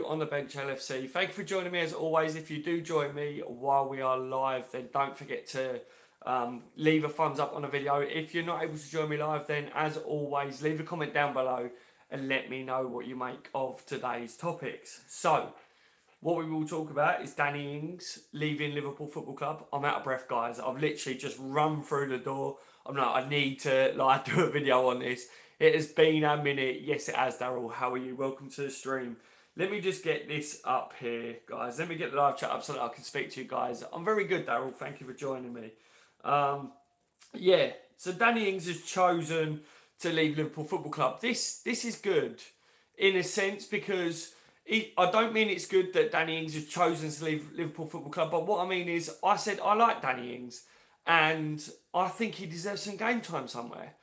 on the bench LFC. Thank you for joining me as always. If you do join me while we are live, then don't forget to leave a thumbs up on the video. If you're not able to join me live, then as always, leave a comment down below and let me know what you make of today's topics. So, what we will talk about is Danny Ings leaving Liverpool Football Club. I'm out of breath, guys. I've literally just run through the door. I need to do a video on this. It has been a minute. Yes, it has, Daryl. How are you? Welcome to the stream. Let me just get this up here, guys. Let me get the live chat up so that I can speak to you guys. I'm very good, Daryl. Thank you for joining me. So Danny Ings has chosen to leave Liverpool Football Club. This is good in a sense because I don't mean it's good that Danny Ings has chosen to leave Liverpool Football Club, but what I mean is I said I like Danny Ings and I think he deserves some game time somewhere.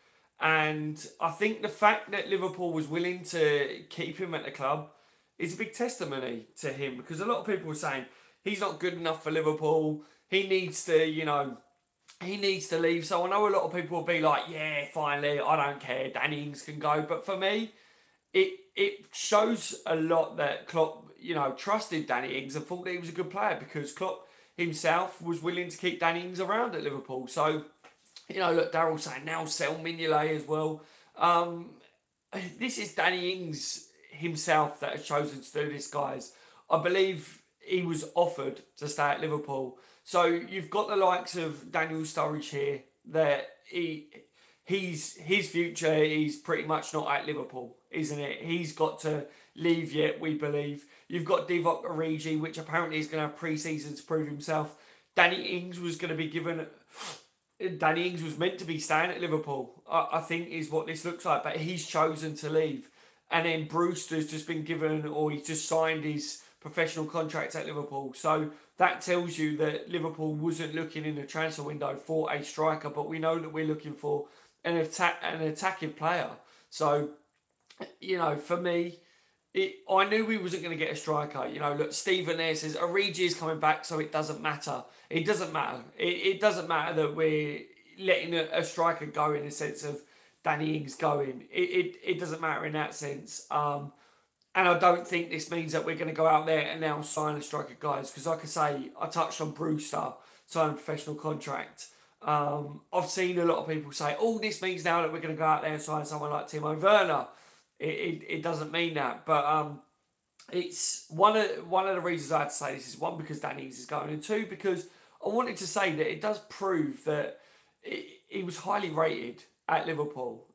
And I think the fact that Liverpool was willing to keep him at the club is a big testimony to him, because a lot of people were saying he's not good enough for Liverpool. He needs to, he needs to leave. So I know a lot of people will be like, yeah, finally, I don't care, Danny Ings can go. But for me, it shows a lot that Klopp, trusted Danny Ings and thought that he was a good player, because Klopp himself was willing to keep Danny Ings around at Liverpool. So, look, Daryl saying now sell Mignolet as well. This is Danny Ings himself that has chosen to do this, guys. I believe he was offered to stay at Liverpool. So you've got the likes of Daniel Sturridge here, that his future is pretty much not at Liverpool, isn't it? He's got to leave yet, we believe. You've got Divock Origi, which apparently is going to have pre-season to prove himself. Danny Ings was meant to be staying at Liverpool, I think is what this looks like, but he's chosen to leave. And then Brewster's just been given, or he's just signed his professional contract at Liverpool. So that tells you that Liverpool wasn't looking in the transfer window for a striker, but we know that we're looking for an attacking player. So, for me, I knew we wasn't going to get a striker. Look, Stephen there says Origi is coming back, so it doesn't matter. It doesn't matter. It doesn't matter that we're letting a striker go in the sense of Danny Ings going. It doesn't matter in that sense. And I don't think this means that we're going to go out there and now sign a striker, guys. Because like I say, I touched on Brewster signing a professional contract. I've seen a lot of people say, oh, this means now that we're going to go out there and sign someone like Timo Werner. It doesn't mean that. But it's one of the reasons I had to say this is, one, because Danny Ings is going, and two, because I wanted to say that it does prove that he was highly rated at Liverpool.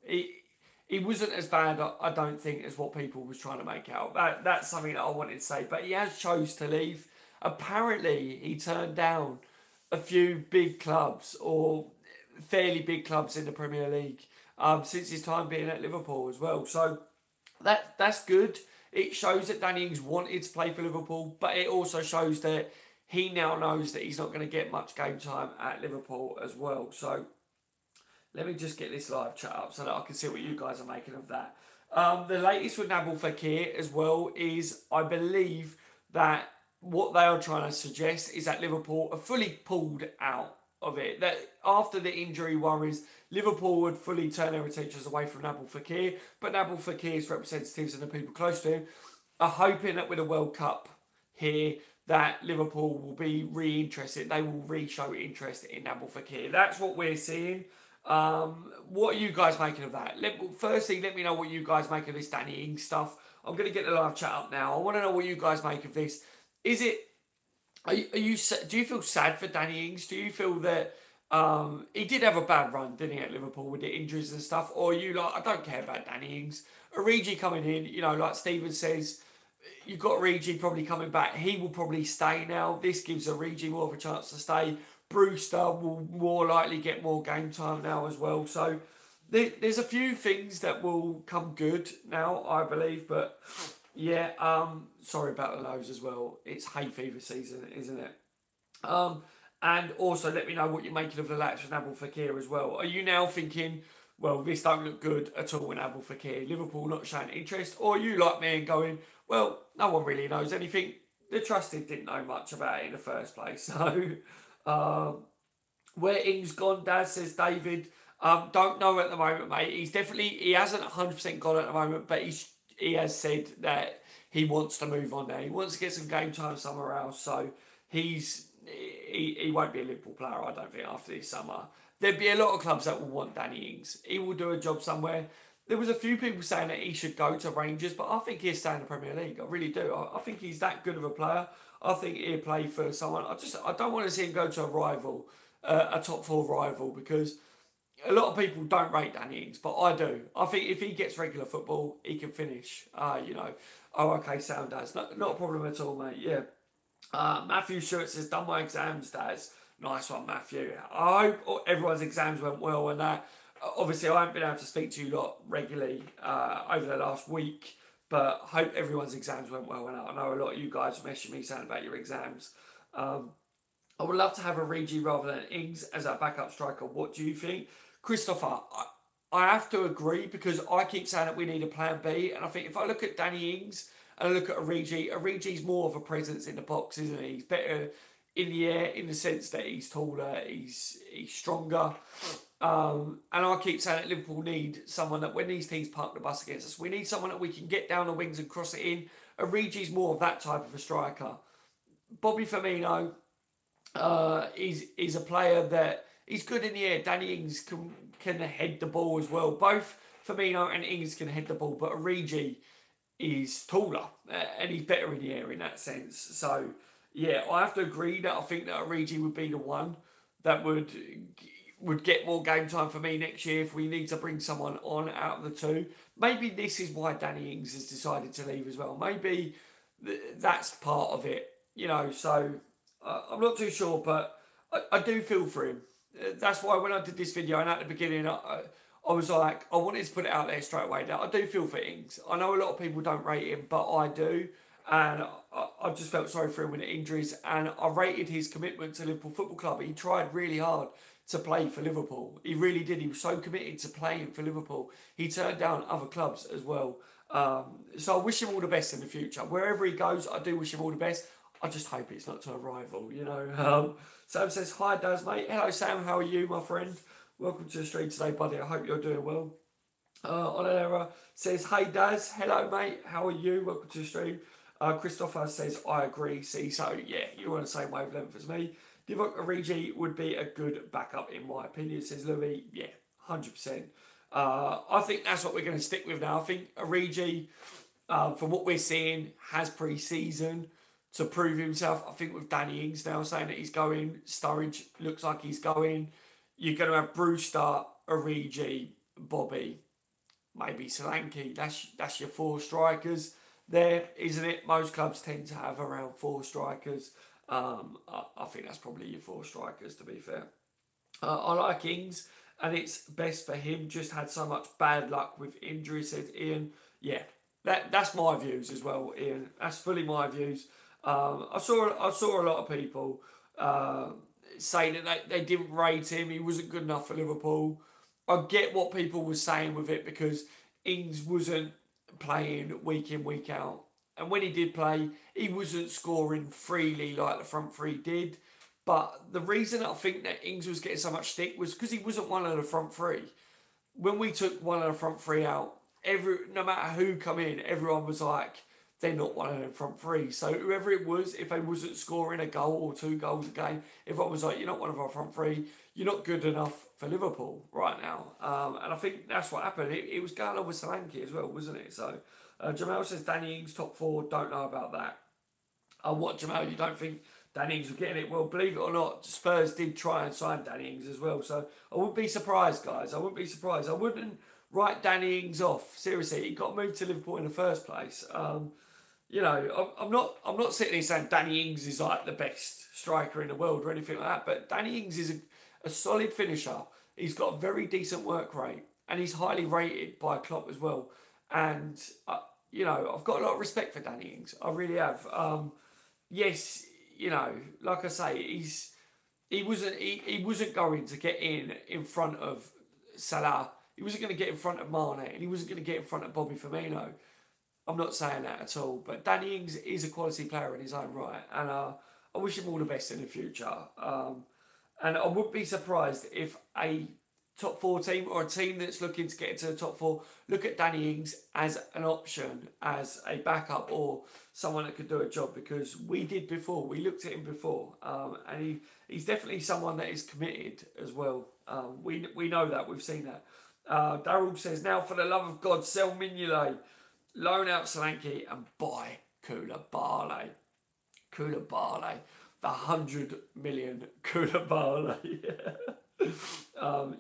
He wasn't as bad, I don't think, as what people was trying to make out. That's something that I wanted to say. But he has chose to leave. Apparently, he turned down a few big clubs, or fairly big clubs in the Premier League, since his time being at Liverpool as well. So that's good. It shows that Danny Ings wanted to play for Liverpool, but it also shows that he now knows that he's not going to get much game time at Liverpool as well. So let me just get this live chat up so that I can see what you guys are making of that. The latest with Nabil Fekir as well is, I believe that what they are trying to suggest is that Liverpool are fully pulled out of it. That after the injury worries, Liverpool would fully turn their attentions away from Nabil Fekir. But Nabil Fekir's representatives and the people close to him are hoping that with a World Cup here, that Liverpool will be re-interested. They will re-show interest in Nabil Fekir. That's what we're seeing. What are you guys making of that? Firstly, let me know what you guys make of this Danny Ings stuff. I'm going to get the live chat up now. I want to know what you guys make of this. Do you feel sad for Danny Ings? Do you feel that he did have a bad run, didn't he, at Liverpool with the injuries and stuff? Or are you like, I don't care about Danny Ings. Origi coming in, like Steven says, you've got Origi probably coming back. He will probably stay now. This gives Origi more of a chance to stay. Brewster will more likely get more game time now as well. So there's a few things that will come good now, I believe. But yeah, sorry about the lows as well. It's hay fever season, isn't it? And also let me know what you're making of the lats with Nabil Fekir as well. Are you now thinking, well, this don't look good at all with Nabil Fekir, Liverpool not showing interest? Or are you like me and going, well, no one really knows anything. The trusted didn't know much about it in the first place. So where Ings gone, Dad, says David. Don't know at the moment, mate. He hasn't 100% gone at the moment, but he has said that he wants to move on there. He wants to get some game time somewhere else. So he won't be a Liverpool player, I don't think, after this summer. There'd be a lot of clubs that will want Danny Ings. He will do a job somewhere. There was a few people saying that he should go to Rangers, but I think he'll stay in the Premier League. I really do. I think he's that good of a player. I think he'll play for someone. I don't want to see him go to a rival, a top four rival, because a lot of people don't rate Danny Ings, but I do. I think if he gets regular football, he can finish. Oh, okay, sound Daz. Not a problem at all, mate. Yeah. Matthew Stewart says, done my exams, Daz. Nice one, Matthew. I hope everyone's exams went well and that. Obviously, I haven't been able to speak to you lot regularly over the last week, but I hope everyone's exams went well. And I know a lot of you guys messaging me saying about your exams. I would love to have a Regi rather than Ings as our backup striker. What do you think? Christopher, I have to agree, because I keep saying that we need a plan B. And I think if I look at Danny Ings and I look at Origi's more of a presence in the box, isn't he? He's better in the air in the sense that he's taller, he's stronger. And I keep saying that Liverpool need someone that when these teams park the bus against us, we need someone that we can get down the wings and cross it in. Origi's more of that type of a striker. Bobby Firmino is a player that he's good in the air. Danny Ings can head the ball as well. Both Firmino and Ings can head the ball, but Origi is taller and he's better in the air in that sense. So yeah, I have to agree that I think that Origi would be the one that would get more game time for me next year if we need to bring someone on out of the two. Maybe this is why Danny Ings has decided to leave as well. Maybe that's part of it, so I'm not too sure, but I do feel for him. That's why when I did this video and at the beginning, I was like, I wanted to put it out there straight away that I do feel for Ings. I know a lot of people don't rate him, but I do. And I just felt sorry for him with the injuries. And I rated his commitment to Liverpool Football Club. He tried really hard to play for Liverpool. He really did. He was so committed to playing for Liverpool. He turned down other clubs as well. So I wish him all the best in the future. Wherever he goes, I do wish him all the best. I just hope it's not to a rival, Sam says, hi Daz, mate. Hello Sam, how are you, my friend? Welcome to the stream today, buddy. I hope you're doing well. Onera says, hey Daz, hello mate, how are you? Welcome to the stream. Christopher says, I agree. See, so yeah, you're on the same wavelength as me. Divock Origi would be a good backup in my opinion, says Louis. Yeah, 100%. I think that's what we're going to stick with now. I think Origi, from what we're seeing, has pre-season to prove himself. I think with Danny Ings now saying that he's going, Sturridge looks like he's going. You're going to have Brewster, Origi, Bobby, maybe Solanke. That's your four strikers there, isn't it? Most clubs tend to have around four strikers. I think that's probably your four strikers, to be fair. I like Ings, and it's best for him. Just had so much bad luck with injury, says Ian. Yeah, that's my views as well, Ian. That's fully my views. I saw a lot of people say that they didn't rate him. He wasn't good enough for Liverpool. I get what people were saying with it, because Ings wasn't playing week in, week out. And when he did play, he wasn't scoring freely like the front three did. But the reason I think that Ings was getting so much stick was because he wasn't one of the front three. When we took one of the front three out, no matter who come in, everyone was like, they're not one of them front three. So whoever it was, if they wasn't scoring a goal or 2 goals a game, everyone was like, you're not one of our front three. You're not good enough for Liverpool right now. And I think that's what happened. It was going on with Solanke as well, wasn't it? So Jamal says Danny Ings top 4. Don't know about that. What, Jamal, you don't think Danny Ings was getting it? Well, believe it or not, Spurs did try and sign Danny Ings as well. So I wouldn't be surprised, guys. I wouldn't be surprised. I wouldn't write Danny Ings off. Seriously, he got moved to Liverpool in the first place. I'm not sitting here saying Danny Ings is like the best striker in the world or anything like that, but Danny Ings is a solid finisher. He's got a very decent work rate, and he's highly rated by Klopp as well. And I've got a lot of respect for Danny Ings. I really have. Yes, like I say, he wasn't going to get in front of Salah. He wasn't going to get in front of Mane, and he wasn't going to get in front of Bobby Firmino. I'm not saying that at all, but Danny Ings is a quality player in his own right, and I wish him all the best in the future. And I wouldn't be surprised if a top four team or a team that's looking to get into the top four, look at Danny Ings as an option, as a backup or someone that could do a job, because we did before. We looked at him before, and he's definitely someone that is committed as well. We know that. We've seen that. Daryl says, now for the love of God, sell Mignolet, loan out Solanke and buy Koulibaly. Koulibaly. The 100 million Koulibaly.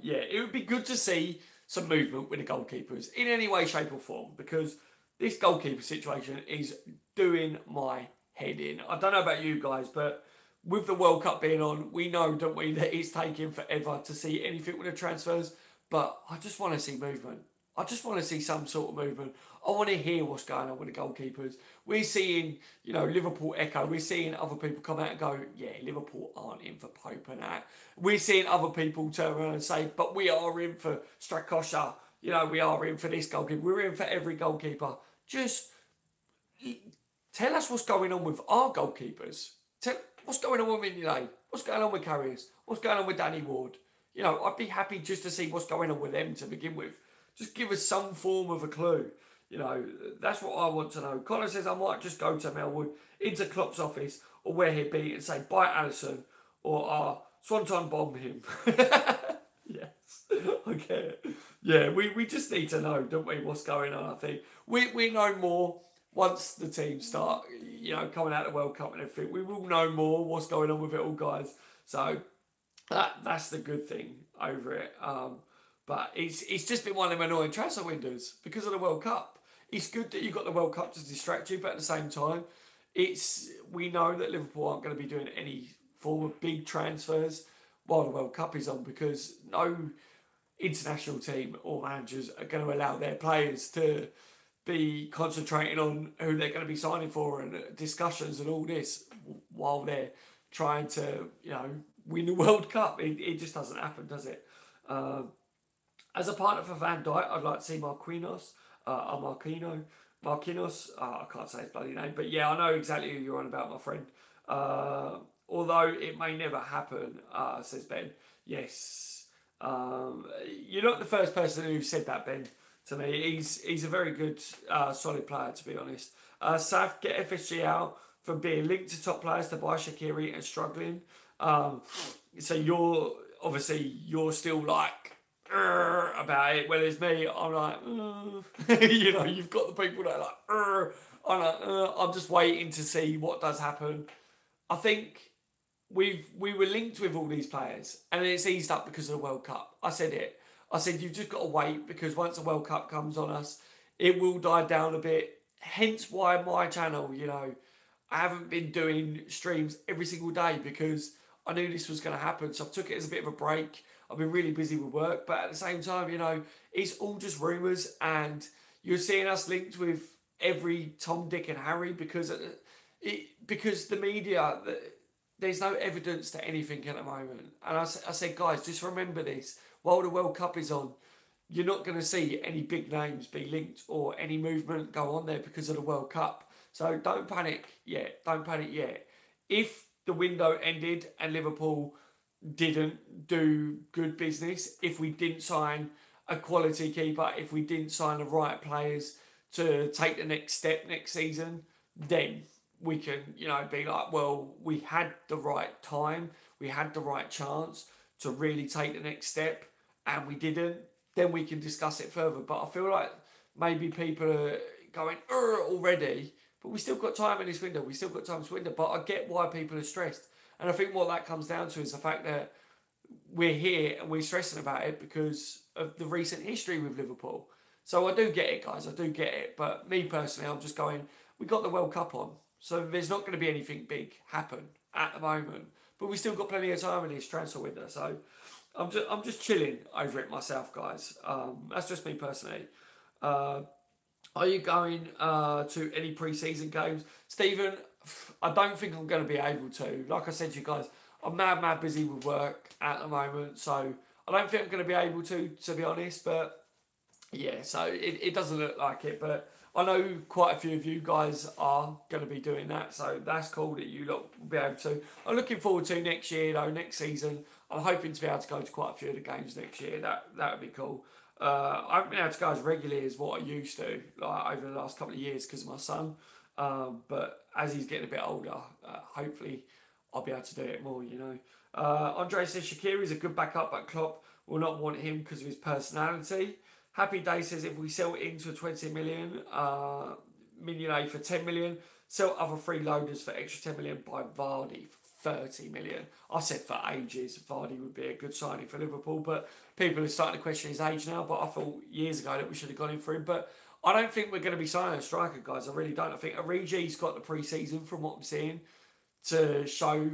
Yeah, it would be good to see some movement with the goalkeepers in any way, shape or form, because this goalkeeper situation is doing my head in. I don't know about you guys, but with the World Cup being on, we know, don't we, that it's taking forever to see anything with the transfers, but I just want to see movement. I just want to see some sort of movement. I want to hear what's going on with the goalkeepers. We're seeing, Liverpool echo. We're seeing other people come out and go, yeah, Liverpool aren't in for Pope and that. We're seeing other people turn around and say, but we are in for Strakosha. We are in for this goalkeeper. We're in for every goalkeeper. Just tell us what's going on with our goalkeepers. What's going on with Mignolet? What's going on with Carriers? What's going on with Danny Ward? I'd be happy just to see what's going on with them to begin with. Just give us some form of a clue. That's what I want to know. Connor says I might just go to Melwood, into Klopp's office, or where he'd be, and say, buy Alisson, or Swanton bomb him. Yes. Okay. Yeah, we just need to know, don't we, what's going on, I think. We know more once the teams start, coming out of the World Cup and everything. We will know more what's going on with it all, guys. So that's the good thing over it. But it's just been one of them annoying transfer windows because of the World Cup. It's good that you've got the World Cup to distract you, but at the same time, we know that Liverpool aren't going to be doing any form of big transfers while the World Cup is on, because no international team or managers are going to allow their players to be concentrating on who they're going to be signing for and discussions and all this while they're trying to, win the World Cup. It just doesn't happen, does it? As a partner for Van Dijk, I'd like to see Marquinhos. Marquinhos. I can't say his bloody name, but yeah, I know exactly who you're on about, my friend. Although it may never happen, says Ben. Yes. You're not the first person who said that, Ben, to me. He's a very good, solid player, to be honest. Saf, get FSG out from being linked to top players to buy Shaqiri and struggling. So you're still like, about it, whereas me, I'm like, you've got the people that are like, I'm just waiting to see what does happen. I think we were linked with all these players, and it's eased up because of the World Cup. I said you've just got to wait, because once the World Cup comes on us, it will die down a bit. Hence why my channel, I haven't been doing streams every single day, because I knew this was going to happen. So I took it as a bit of a break. I've been really busy with work, but at the same time, it's all just rumours, and you're seeing us linked with every Tom, Dick and Harry because the media, there's no evidence to anything at the moment. And I said, guys, just remember this. While the World Cup is on, you're not going to see any big names be linked or any movement go on there because of the World Cup. So don't panic yet. Don't panic yet. If the window ended and Liverpool didn't do good business, if we didn't sign a quality keeper, if we didn't sign the right players to take the next step next season, then we can, be like, well, we had the right time, we had the right chance to really take the next step, and we didn't, then we can discuss it further. But I feel like maybe people are going already, but we still got time in this window, but I get why people are stressed. And I think what that comes down to is the fact that we're here and we're stressing about it because of the recent history with Liverpool. So I do get it, guys. I do get it. But me personally, I'm just going, we got the World Cup on. So there's not going to be anything big happen at the moment. But we still got plenty of time in this transfer window. So I'm just chilling over it myself, guys. That's just me personally. Are you going to any pre-season games? Stephen, I don't think I'm going to be able to. Like I said to you guys, I'm mad busy with work at the moment, so I don't think I'm going to be able to be honest. But yeah, so it doesn't look like it. But I know quite a few of you guys are going to be doing that, so that's cool that you lot will be able to. I'm looking forward to next year, though, next season. I'm hoping to be able to go to quite a few of the games next year. That would be cool. I haven't been able to go as regularly as what I used to, like over the last couple of years because of my son. But as he's getting a bit older, hopefully I'll be able to do it more. Andre says Shaqiri is a good backup, but Klopp will not want him because of his personality. Happy Day says if we sell Ings for 20 million, Mignolet for 10 million, sell other freeloaders for extra 10 million, buy Vardy for 30 million. I said for ages Vardy would be a good signing for Liverpool, but people are starting to question his age now. But I thought years ago that we should have gone in for him. But I don't think we're going to be signing a striker, guys. I really don't. I think Origi's got the pre-season from what I'm seeing to show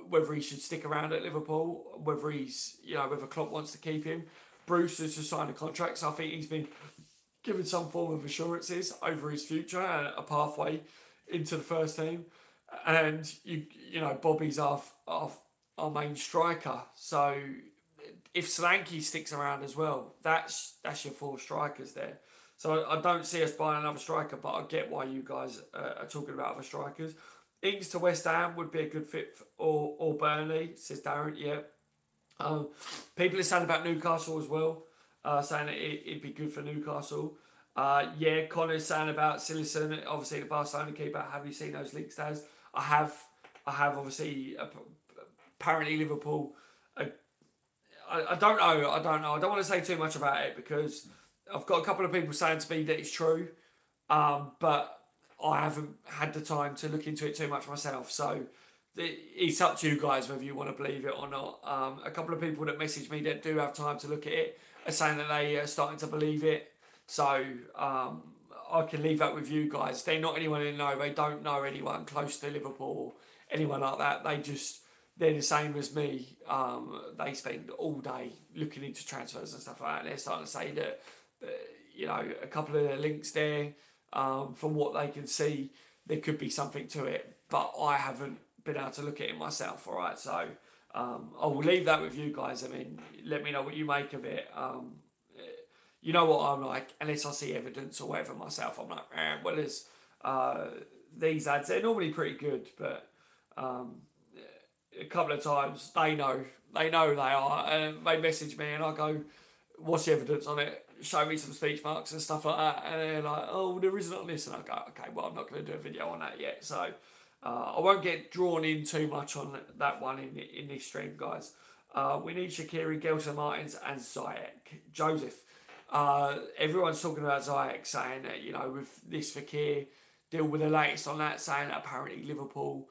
whether he should stick around at Liverpool, whether whether Klopp wants to keep him. Bruce has just signed a contract, so I think he's been given some form of assurances over his future and a pathway into the first team. And Bobby's our main striker. So if Solanke sticks around as well, that's your 4 strikers there. So I don't see us buying another striker, but I get why you guys are talking about other strikers. Ings to West Ham would be a good fit or Burnley, says Darren. Yeah. People are saying about Newcastle as well, saying that it'd be good for Newcastle. Connor's saying about Silicon, obviously the Barcelona keeper. Have you seen those leaks, Daz? I have obviously. Apparently Liverpool. I don't know. I don't want to say too much about it because I've got a couple of people saying to me that it's true, but I haven't had the time to look into it too much myself. So it's up to you guys whether you want to believe it or not. A couple of people that message me that do have time to look at it are saying that they are starting to believe it. So I can leave that with you guys. They're not anyone they know. They don't know anyone close to Liverpool or anyone like that. They're the same as me. They spend all day looking into transfers and stuff like that. And they're starting to say that a couple of the links there, from what they can see, there could be something to it. But I haven't been able to look at it myself. All right, so I will leave that with you guys. I mean, let me know what you make of it. You know what I'm like, unless I see evidence or whatever myself, I'm like, well, there's these ads, they're normally pretty good, but a couple of times they know they are, and they message me and I go, what's the evidence on it? Show me some speech marks and stuff like that, and they're like, oh, there isn't on this, and I go, okay, well, I'm not going to do a video on that yet, so I won't get drawn in too much on that one in this stream, guys. We need Shaqiri, Gelson Martins and Ziyech. Joseph, everyone's talking about Ziyech, saying that, with this Fekir deal, with the latest on that, saying that apparently Liverpool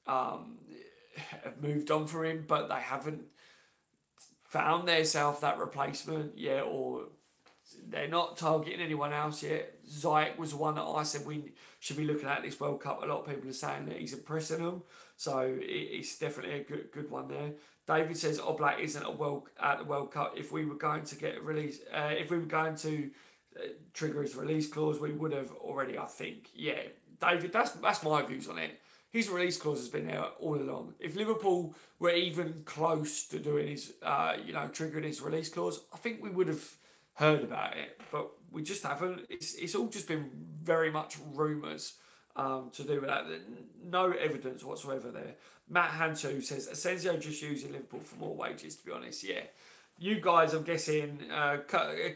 have moved on for him, but they haven't found themselves that replacement yet, or they're not targeting anyone else yet. Ziyech was the one that I said we should be looking at this World Cup. A lot of people are saying that he's impressing them, so it's definitely a good one there. David says Oblak isn't at the World Cup. If we were going to get a release, if we were going to trigger his release clause, we would have already. I think, yeah, David. That's my views on it. His release clause has been there all along. If Liverpool were even close to doing his, triggering his release clause, I think we would have heard about it, but we just haven't. It's all just been very much rumours to do with that. No evidence whatsoever there. Matt Hantu says, Asensio just using Liverpool for more wages, to be honest. Yeah. You guys, I'm guessing, a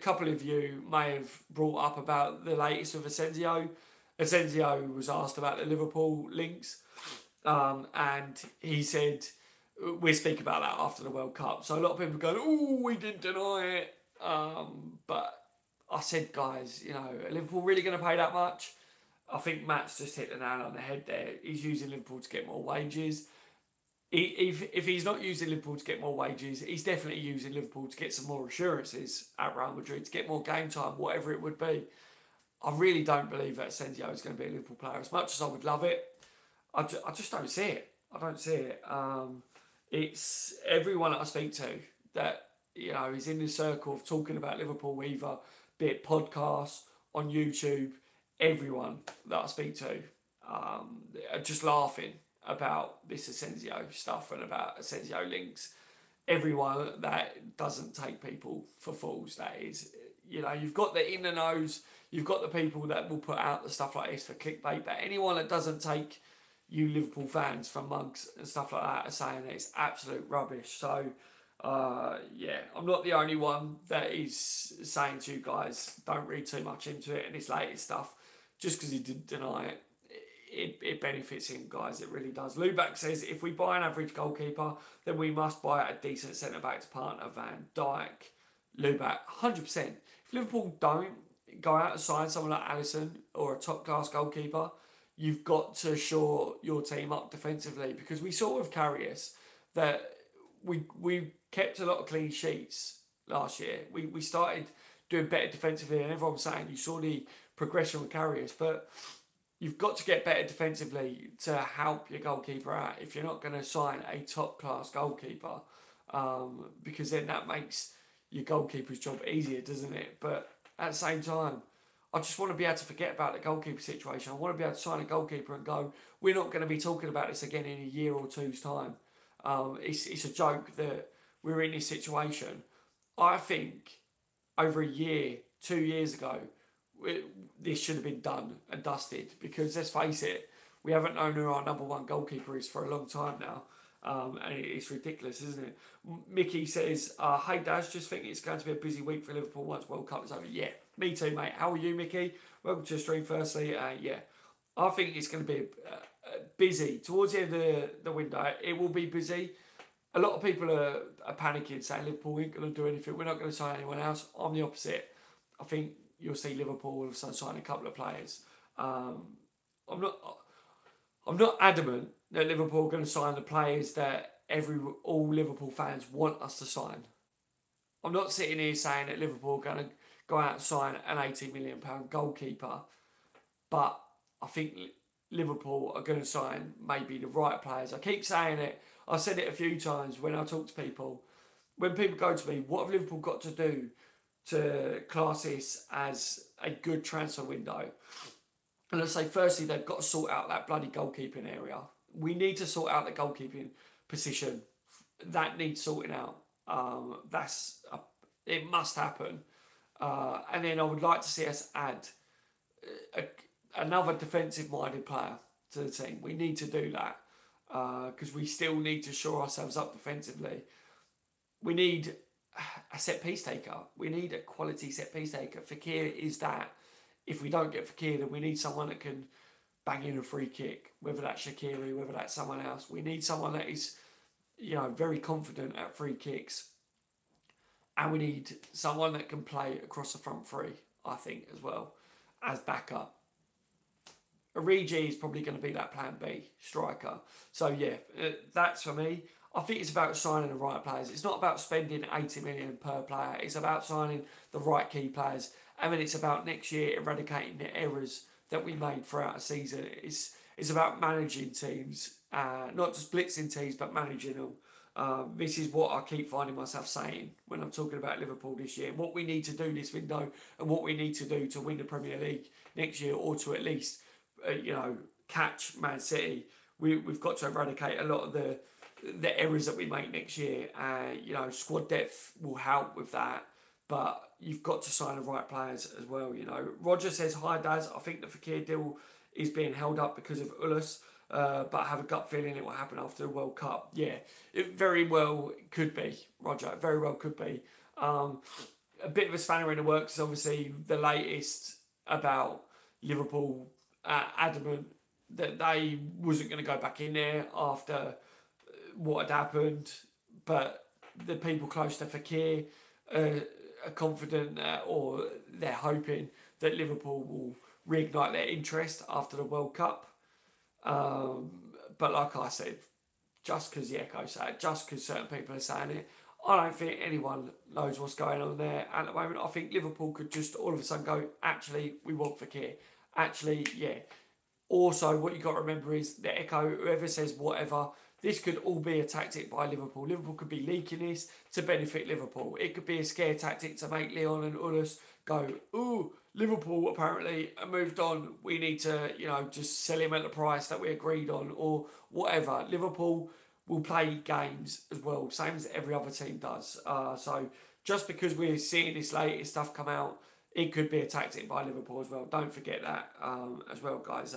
couple of you may have brought up about the latest with Asensio. Asensio was asked about the Liverpool links, and he said, we'll speak about that after the World Cup. So a lot of people go, oh, we didn't deny it. But I said, guys, are Liverpool really going to pay that much? I think Matt's just hit the nail on the head there. He's using Liverpool to get more wages. If he's not using Liverpool to get more wages, he's definitely using Liverpool to get some more assurances at Real Madrid, to get more game time, whatever it would be. I really don't believe that Asensio is going to be a Liverpool player. As much as I would love it, I just don't see it. I don't see it. It's everyone that I speak to that is in this circle of talking about Liverpool, either be it podcasts, on YouTube. Everyone that I speak to are just laughing about this Asensio stuff and about Asensio links. Everyone that doesn't take people for fools, that is, you've got the in the nose, you've got the people that will put out the stuff like this for clickbait, but anyone that doesn't take you Liverpool fans for mugs and stuff like that are saying that it's absolute rubbish. So Yeah, I'm not the only one that is saying to you guys, don't read too much into it and his latest stuff. Just because he didn't deny it, it benefits him, guys. It really does. Luback says, if we buy an average goalkeeper, then we must buy a decent centre back to partner Van Dijk. Luback, 100%. If Liverpool don't go out and sign someone like Alisson or a top class goalkeeper, you've got to shore your team up defensively, because we saw with Karius that we kept a lot of clean sheets last year. We started doing better defensively, and everyone was saying you saw the progression with Karius, but you've got to get better defensively to help your goalkeeper out if you're not going to sign a top class goalkeeper, because then that makes your goalkeeper's job easier, doesn't it? But at the same time, I just want to be able to forget about the goalkeeper situation. I want to be able to sign a goalkeeper and go, we're not going to be talking about this again in a year or two's time. It's a joke that we're in this situation. I think over a year, 2 years ago, this should have been done and dusted, because let's face it, we haven't known who our number one goalkeeper is for a long time now. And it's ridiculous, isn't it? Mickey says, hey Daz, just think it's going to be a busy week for Liverpool once World Cup is over. Yeah, me too, mate. How are you, Mickey? Welcome to the stream, firstly. Yeah, I think it's going to be busy. Towards the end of the window, it will be busy. A lot of people are panicking, saying Liverpool ain't going to do anything. We're not going to sign anyone else. I'm the opposite. I think you'll see Liverpool all of a sudden sign a couple of players. I'm not adamant that Liverpool are going to sign the players that all Liverpool fans want us to sign. I'm not sitting here saying that Liverpool are going to go out and sign an £80 million goalkeeper, but I think Liverpool are going to sign maybe the right players. I keep saying it. I've said it a few times when I talk to people. When people go to me, what have Liverpool got to do to class this as a good transfer window? And I say, firstly, they've got to sort out that bloody goalkeeping area. We need to sort out the goalkeeping position. That needs sorting out. It must happen. And then I would like to see us add another defensive-minded player to the team. We need to do that, because we still need to shore ourselves up defensively. We need a set-piece taker. We need a quality set-piece taker. Fekir is that. If we don't get Fekir, then we need someone that can bang in a free kick, whether that's Shaqiri, whether that's someone else. We need someone that is, very confident at free kicks. And we need someone that can play across the front three, I think, as well, as backup. Origi is probably going to be that plan B striker. So, yeah, that's for me. I think it's about signing the right players. It's not about spending 80 million per player. It's about signing the right key players. And then it's about next year eradicating the errors that we made throughout the season. It's about managing teams, not just blitzing teams, but managing them. This is what I keep finding myself saying when I'm talking about Liverpool this year. What we need to do this window and what we need to do to win the Premier League next year, or to at least, catch Man City. We've got to eradicate a lot of the errors that we make next year. Squad depth will help with that. But you've got to sign the right players as well, Roger says, hi Daz, I think the Fekir deal is being held up because of Ullis, but I have a gut feeling it will happen after the World Cup. Yeah, it very well could be, Roger, it very well could be. A bit of a spanner in the works is obviously the latest about Liverpool adamant that they wasn't going to go back in there after what had happened, but the people close to Fekir are confident or they're hoping that Liverpool will reignite their interest after the World Cup. But like I said, just because the Echo say it, just because certain people are saying it, I don't think anyone knows what's going on there at the moment. I think Liverpool could just all of a sudden go, actually, we want Fekir. Actually, yeah. Also, what you've got to remember is the Echo, whoever says whatever, this could all be a tactic by Liverpool. Liverpool could be leaking this to benefit Liverpool. It could be a scare tactic to make Leon and Ullis go, ooh, Liverpool apparently moved on. We need to, just sell him at the price that we agreed on, or whatever. Liverpool will play games as well, same as every other team does. So just because we're seeing this latest stuff come out, it could be a tactic by Liverpool as well. Don't forget that as well, guys.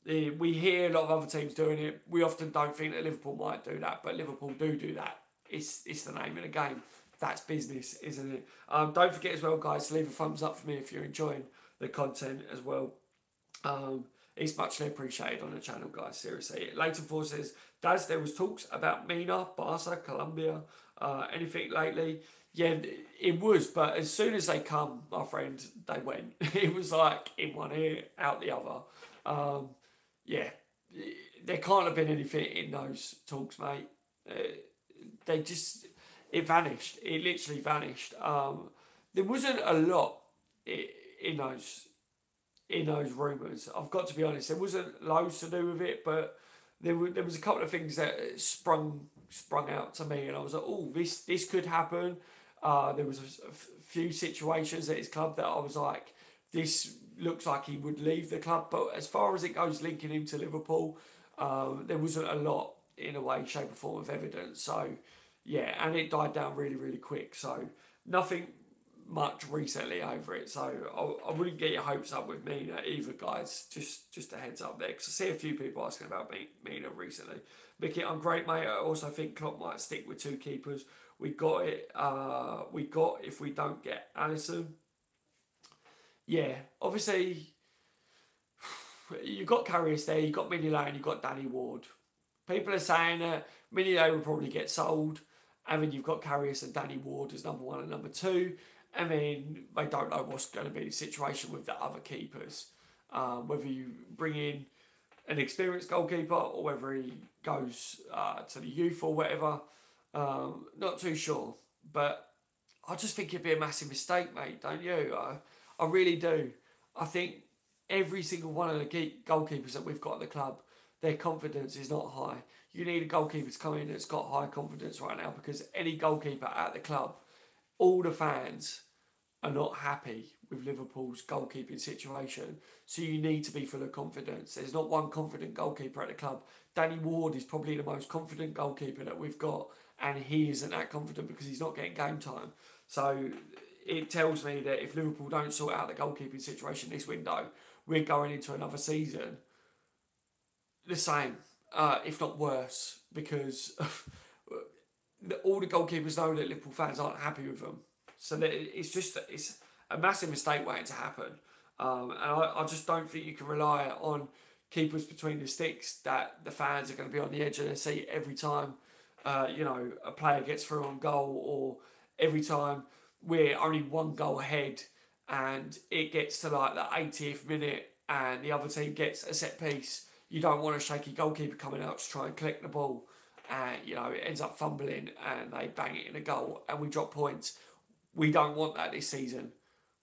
We hear a lot of other teams doing it. We often don't think that Liverpool might do that, but Liverpool do that it's the name of the game. That's business, isn't it? Don't forget as well, guys, to leave a thumbs up for me if you're enjoying the content as well. It's muchly appreciated on the channel, guys. Seriously. Leighton Ford says, Daz, there was talks about Mina, Barca, Colombia, anything lately? Yeah, it was, but as soon as they come, my friend, they went. It was like in one ear, out the other. Yeah, there can't have been anything in those talks, mate. They just, it vanished. It literally vanished. There wasn't a lot in those rumours. I've got to be honest. There wasn't loads to do with it, but there was a couple of things that sprung out to me, and I was like, oh, this could happen. There was a few situations at his club that I was like, this looks like he would leave the club. But as far as it goes, linking him to Liverpool, there wasn't a lot in a way, shape, or form of evidence. So yeah, and it died down really, really quick. So nothing much recently over it, so I wouldn't get your hopes up with Mina either, guys. Just a heads up there, because I see a few people asking about Mina recently. Mickey, I'm great, mate. I also think Klopp might stick with two keepers. We got it. We got if we don't get Alisson. Yeah, obviously you've got Karius there, you've got Mignolet, and you've got Danny Ward. People are saying that Mignolet will probably get sold, and then you've got Karius and Danny Ward as number one and number two. I mean, they don't know what's going to be the situation with the other keepers. Whether you bring in an experienced goalkeeper or whether he goes to the youth or whatever. Not too sure. But I just think it'd be a massive mistake, mate, don't you? I really do. I think every single one of the goalkeepers that we've got at the club, their confidence is not high. You need a goalkeeper to come in that's got high confidence right now, because any goalkeeper at the club, all the fans are not happy with Liverpool's goalkeeping situation. So you need to be full of confidence. There's not one confident goalkeeper at the club. Danny Ward is probably the most confident goalkeeper that we've got, and he isn't that confident because he's not getting game time. So it tells me that if Liverpool don't sort out the goalkeeping situation this window, we're going into another season the same, if not worse, because all the goalkeepers know that Liverpool fans aren't happy with them. So that it's a massive mistake waiting to happen. And I just don't think you can rely on keepers between the sticks that the fans are going to be on the edge of their seat every time a player gets through on goal, or every time we're only one goal ahead and it gets to like the 80th minute and the other team gets a set piece. You don't want a shaky goalkeeper coming out to try and collect the ball, and it ends up fumbling and they bang it in a goal and we drop points. We don't want that this season.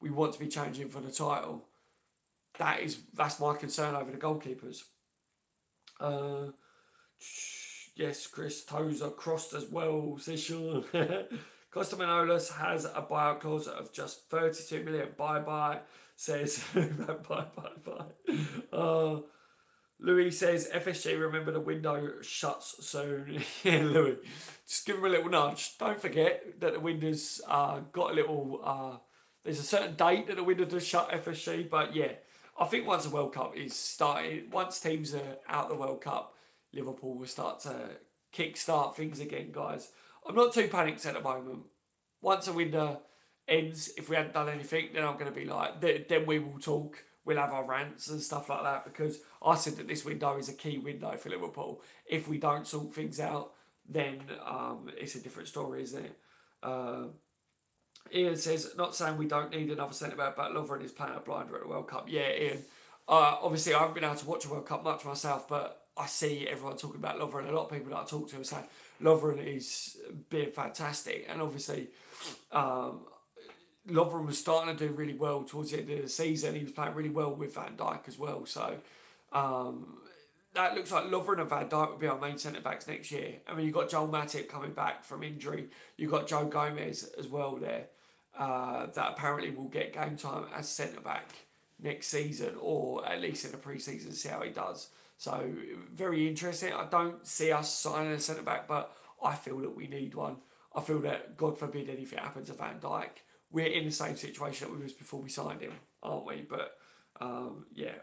We want to be challenging for the title. That's my concern over the goalkeepers. Yes, Chris, toes are crossed as well, says Sean. Costa Manolas has a buyout clause of just 32 million. Bye-bye, says bye. Louis says, FSG, remember the window shuts soon. Yeah, Louis, just give him a little nudge. Don't forget that the window's got a little... there's a certain date that the window does shut, FSG, but yeah, I think once the World Cup is started, once teams are out the World Cup, Liverpool will start to kick-start things again, guys. I'm not too panicked at the moment. Once the window ends, if we hadn't done anything, then I'm going to be like, then we will talk. We'll have our rants and stuff like that, because I said that this window is a key window for Liverpool. If we don't sort things out, then it's a different story, isn't it? Ian says, not saying we don't need another centre-back, but Lovren is playing a blinder at the World Cup. Yeah, Ian. Obviously, I haven't been able to watch the World Cup much myself, but I see everyone talking about Lovren. A lot of people that I talk to are saying Lovren is being fantastic. And obviously, Lovren was starting to do really well towards the end of the season. He was playing really well with Van Dijk as well. So that looks like Lovren and Van Dijk will be our main centre-backs next year. I mean, you've got Joel Matip coming back from injury. You've got Joe Gomez as well there, that apparently will get game time as centre-back next season, or at least in the pre-season, see how he does. So, very interesting. I don't see us signing a centre-back, but I feel that we need one. I feel that, God forbid anything happens to Van Dijk, we're in the same situation that we was before we signed him, aren't we? But, yeah,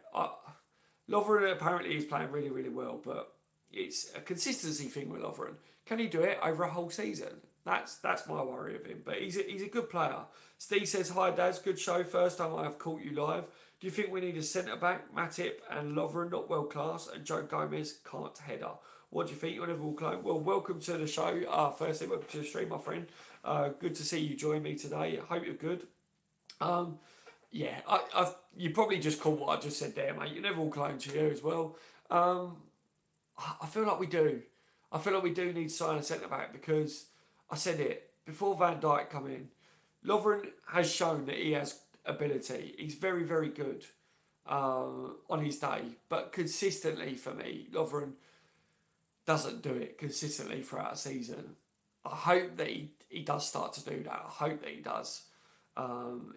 Lovren apparently is playing really, really well, but it's a consistency thing with Lovren. Can he do it over a whole season? That's my worry of him. But he's a good player. Steve says, "Hi Daz, good show. First time I have caught you live. Do you think we need a centre back, Matip and Lovren not world class, and Joe Gomez can't header? What do you think? You're never claim. Well, welcome to the show. Firstly, welcome to the stream, my friend. Good to see you join me today. I hope you're good. Yeah, you probably just caught what I just said there, mate. You're never all clone to you as well. I feel like we do. I feel like we do need to sign a centre back because I said it before Van Dijk come in. Lovren has shown that he has ability. He's very, very good on his day, but consistently for me, Lovren doesn't do it consistently throughout a season. I hope that he does start to do that. I hope that he does.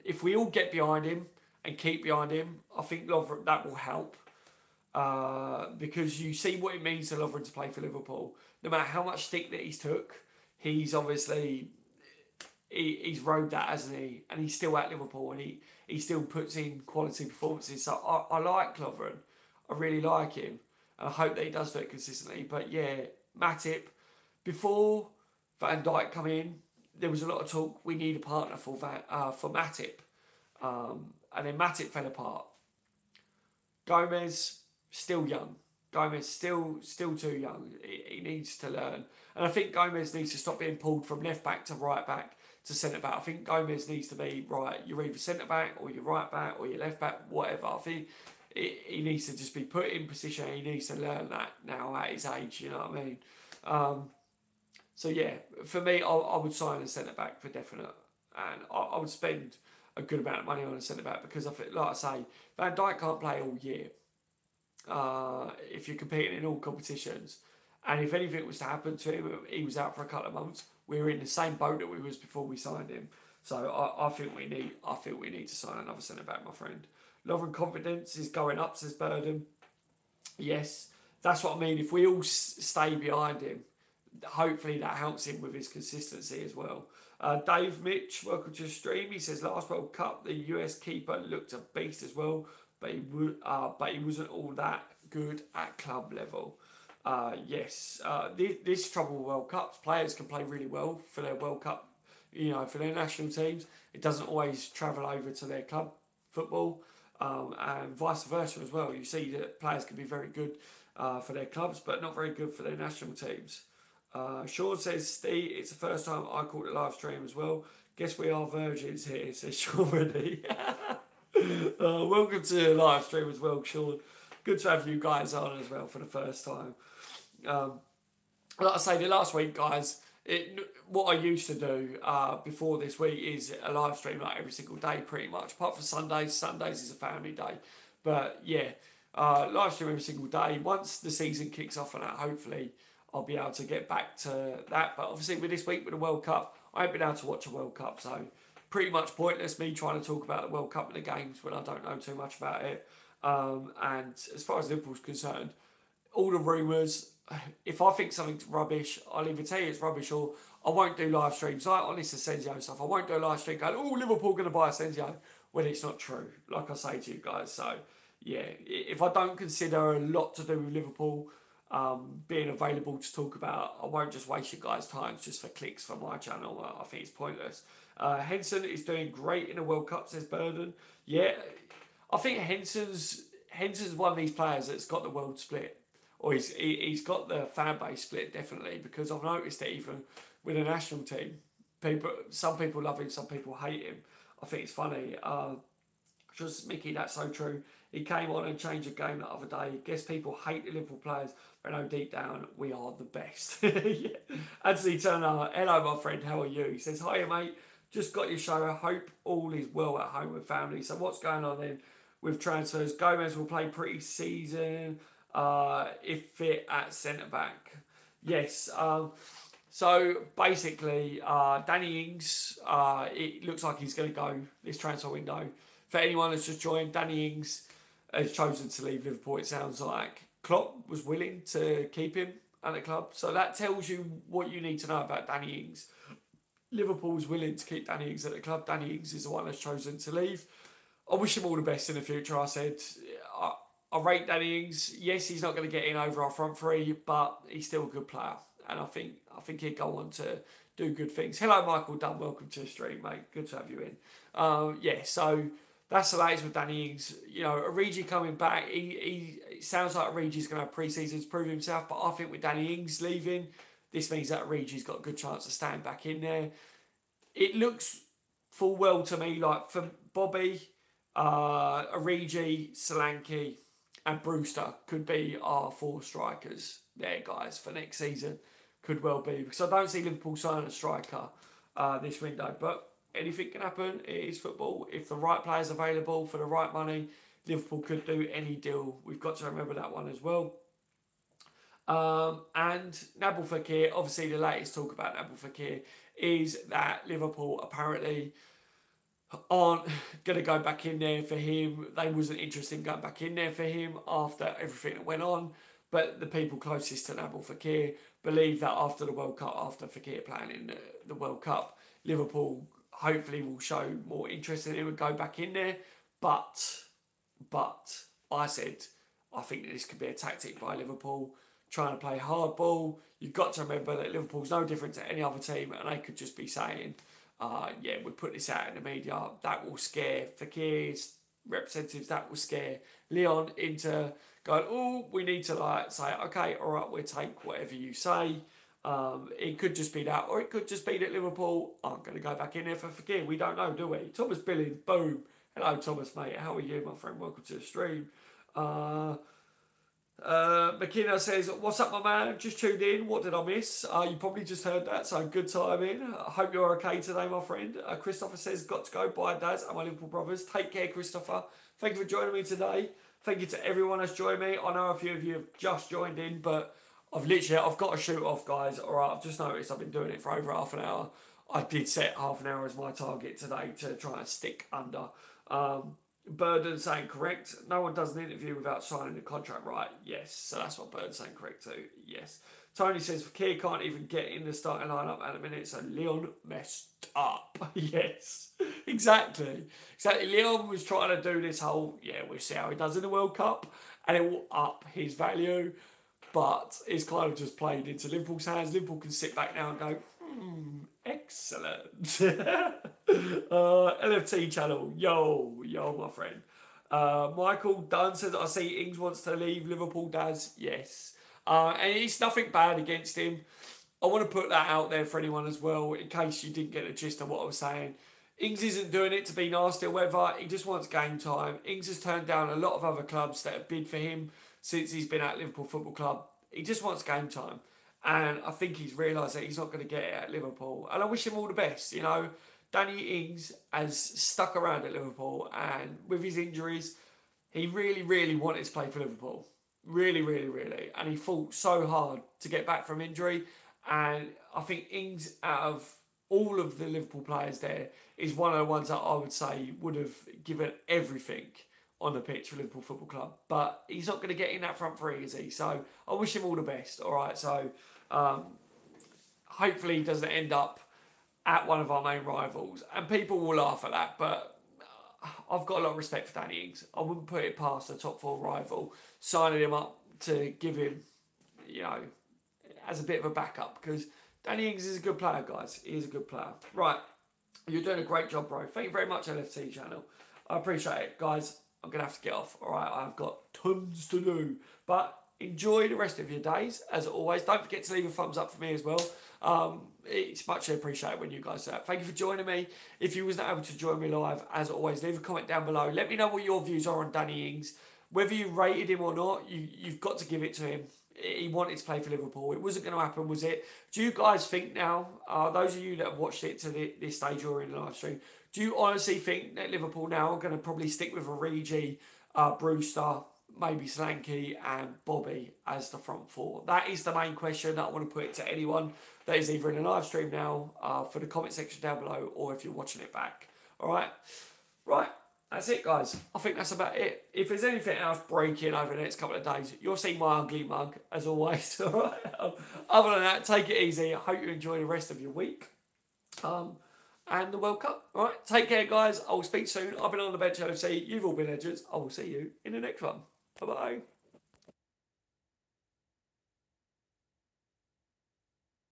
If we all get behind him and keep behind him, I think Lovren, that will help. Because you see what it means to Lovren to play for Liverpool. No matter how much stick that he's took, he's obviously he's rode that, hasn't he? And he's still at Liverpool, and he still puts in quality performances. So I like Lovren. I really like him, and I hope that he does do it consistently. But yeah, Matip, before Van Dijk come in, there was a lot of talk. We need a partner for Matip, and then Matip fell apart. Gomez still young. Gomez still too young. He needs to learn, and I think Gomez needs to stop being pulled from left back to right back to centre back. I think Gomez needs to be right. You're either centre back or you're right back or you're left back, whatever. I think he needs to just be put in position. He needs to learn that now at his age. You know what I mean? So yeah, for me, I would sign a centre back for definite, and I would spend a good amount of money on a centre back because I think, like I say, Van Dijk can't play all year. If you're competing in all competitions, and if anything was to happen to him, he was out for a couple of months. We're in the same boat that we was before we signed him. So I think we need to sign another centre back, my friend. Lovren confidence is going up, says Burden. Yes, that's what I mean. If we all stay behind him, hopefully that helps him with his consistency as well. Dave Mitch, welcome to the stream. He says last World Cup the US keeper looked a beast as well, but he wasn't all that good at club level. Yes, this trouble with World Cups. Players can play really well for their World Cup, for their national teams. It doesn't always travel over to their club football, and vice versa as well. You see that players can be very good for their clubs, but not very good for their national teams. Sean says, Steve, it's the first time I caught the live stream as well. Guess we are virgins here, says Sean Reddy. Welcome to the live stream as well, Sean. Good to have you guys on as well for the first time. Like I say, the last week, guys, what I used to do before this week is a live stream like every single day, pretty much. Apart from Sundays. Sundays is a family day. But yeah, live stream every single day. Once the season kicks off and that, hopefully I'll be able to get back to that. But obviously with this week with the World Cup, I haven't been able to watch a World Cup, so pretty much pointless me trying to talk about the World Cup and the games when I don't know too much about it. And as far as Liverpool's concerned, all the rumours, if I think something's rubbish, I'll either tell you it's rubbish or I won't do live streams. Like on this Asensio stuff, I won't do a live stream going, oh, Liverpool going to buy Asensio, when it's not true, like I say to you guys. So, yeah, if I don't consider a lot to do with Liverpool being available to talk about, I won't just waste you guys' time just for clicks for my channel. I think it's pointless. Henson is doing great in the World Cup, says Burden. Yeah, I think Henson's one of these players that's got the world split, or he's got the fan base split definitely, because I've noticed that even with the national team, some people love him, some people hate him. I think it's funny. Just Mickey, that's so true. He came on and changed the game the other day. Guess people hate the Liverpool players, but no, deep down, we are the best. Yeah. Anthony Turner, hello, my friend, how are you? He says, hiya, mate. Just got your show. I hope all is well at home with family. So what's going on then with transfers? Gomez will play pre-season if fit at centre-back. Yes. So basically, Danny Ings, it looks like he's going to go this transfer window. For anyone that's just joined, Danny Ings has chosen to leave Liverpool. It sounds like Klopp was willing to keep him at the club. So that tells you what you need to know about Danny Ings. Liverpool's willing to keep Danny Ings at the club. Danny Ings is the one that's chosen to leave. I wish him all the best in the future. I said, I rate Danny Ings. Yes, he's not going to get in over our front three, but he's still a good player, and I think he'd go on to do good things. Hello, Michael Dunn. Welcome to the stream, mate. Good to have you in. Yeah, so that's the latest with Danny Ings. You know, Origi coming back. It sounds like Origi's going to have pre-season to prove himself, but I think with Danny Ings leaving, this means that Origi's got a good chance of staying back in there. It looks full well to me like for Bobby, Origi, Solanke, and Brewster could be our 4 strikers there, guys, for next season. Could well be, because I don't see Liverpool signing a striker this window, but anything can happen. It is football. If the right player's available for the right money, Liverpool could do any deal. We've got to remember that one as well. And Nabil Fekir, obviously the latest talk about Nabil Fekir is that Liverpool apparently aren't going to go back in there for him. They wasn't interested in going back in there for him after everything that went on. But the people closest to Nabil Fekir believe that after the World Cup, after Fekir playing in the World Cup, Liverpool hopefully will show more interest in him and go back in there. But I said, I think that this could be a tactic by Liverpool, trying to play hardball. You've got to remember that Liverpool's no different to any other team, and they could just be saying, yeah, we put this out in the media, that will scare Fekir's representatives, that will scare Leon into going, oh, we need to like say, okay, all right, we'll take whatever you say. It could just be that, or it could just be that Liverpool aren't going to go back in there for Fekir. We don't know, do we? Thomas Billings, boom. Hello, Thomas, mate. How are you, my friend? Welcome to the stream. McKenna says, what's up, my man? Just tuned in. What did I miss? You probably just heard that, so good timing. I hope you're okay today, my friend. Christopher says, got to go. Bye, Daz and my Liverpool brothers. Take care, Christopher. Thank you for joining me today. Thank you to everyone that's joined me. I know a few of you have just joined in, but I've got to shoot off, guys. All right, I've just noticed I've been doing it for over half an hour. I did set half an hour as my target today to try and stick under. Burden saying correct. No one does an interview without signing the contract, right? Yes. So that's what Burden's saying correct too. Yes. Tony says Fekir can't even get in the starting lineup at a minute, so Leon messed up. Yes. Exactly. Leon was trying to do this whole, yeah, we'll see how he does in the World Cup, and it will up his value, but it's kind of just played into Liverpool's hands. Liverpool can sit back now and go, excellent. LFT channel, yo, my friend. Michael Dunn says, I see Ings wants to leave Liverpool, Daz. Yes. And it's nothing bad against him. I want to put that out there for anyone as well, in case you didn't get the gist of what I was saying. Ings isn't doing it to be nasty or whatever. He just wants game time. Ings has turned down a lot of other clubs that have bid for him since he's been at Liverpool Football Club. He just wants game time. And I think he's realised that he's not going to get it at Liverpool. And I wish him all the best. You know, Danny Ings has stuck around at Liverpool, and with his injuries, he really, really wanted to play for Liverpool. Really, really, really. And he fought so hard to get back from injury. And I think Ings, out of all of the Liverpool players there, is one of the ones that I would say would have given everything on the pitch for Liverpool Football Club. But he's not going to get in that front three, is he? So I wish him all the best. All right, so hopefully he doesn't end up at one of our main rivals. And people will laugh at that, but I've got a lot of respect for Danny Ings. I wouldn't put it past a top 4 rival signing him up to give him, you know, as a bit of a backup, because Danny Ings is a good player, guys. He is a good player. Right, you're doing a great job, bro. Thank you very much, LFT channel. I appreciate it, guys. I'm going to have to get off, all right? I've got tons to do. But enjoy the rest of your days, as always. Don't forget to leave a thumbs up for me as well. It's much appreciated when you guys do that. Thank you for joining me. If you wasn't able to join me live, as always, leave a comment down below. Let me know what your views are on Danny Ings. Whether you rated him or not, you've got to give it to him. He wanted to play for Liverpool. It wasn't going to happen, was it? Do you guys think now, those of you that have watched it to this stage or in the live stream, do you honestly think that Liverpool now are going to probably stick with Origi, Brewster, maybe Solanke and Bobby as the front 4? That is the main question that I want to put it to anyone that is either in the live stream now, for the comment section down below, or if you're watching it back. All right? Right. That's it, guys. I think that's about it. If there's anything else breaking over the next couple of days, you'll see my ugly mug, as always. All right? Other than that, take it easy. I hope you enjoy the rest of your week. And the World Cup. All right? Take care, guys. I will speak soon. I've been on the bench, LFC. You've all been legends. I will see you in the next one. Bye bye.